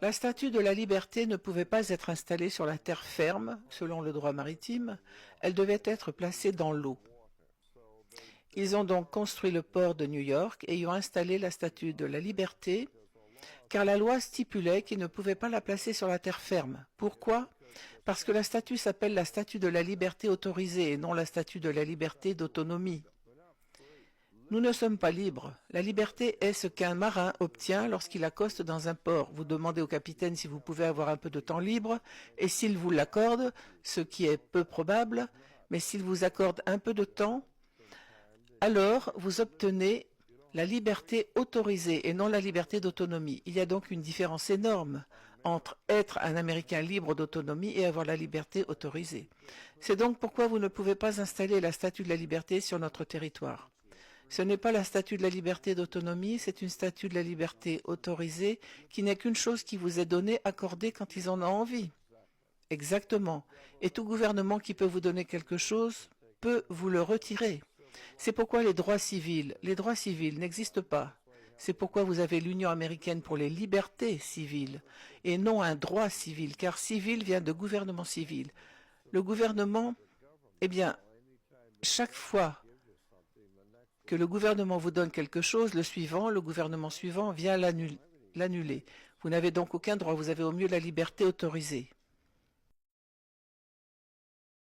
La statue de la liberté ne pouvait pas être installée sur la terre ferme, selon le droit maritime, elle devait être placée dans l'eau. Ils ont donc construit le port de New York et y ont installé la statue de la liberté, car la loi stipulait qu'ils ne pouvaient pas la placer sur la terre ferme. Pourquoi? Parce que la statue s'appelle la statue de la liberté autorisée et non la statue de la liberté d'autonomie. Nous ne sommes pas libres. La liberté est ce qu'un marin obtient lorsqu'il accoste dans un port. Vous demandez au capitaine si vous pouvez avoir un peu de temps libre, et s'il vous l'accorde, ce qui est peu probable, mais s'il vous accorde un peu de temps, alors vous obtenez la liberté autorisée et non la liberté d'autonomie. Il y a donc une différence énorme entre être un Américain libre d'autonomie et avoir la liberté autorisée. C'est donc pourquoi vous ne pouvez pas installer la statue de la liberté sur notre territoire. Ce n'est pas la statue de la liberté d'autonomie, c'est une statue de la liberté autorisée qui n'est qu'une chose qui vous est donnée, accordée quand ils en ont envie. Exactement. Et tout gouvernement qui peut vous donner quelque chose peut vous le retirer. C'est pourquoi les droits civils n'existent pas. C'est pourquoi vous avez l'Union américaine pour les libertés civiles et non un droit civil, car civil vient de gouvernement civil. Le gouvernement, eh bien, chaque fois que le gouvernement vous donne quelque chose, le gouvernement suivant vient l'annuler. Vous n'avez donc aucun droit, vous avez au mieux la liberté autorisée.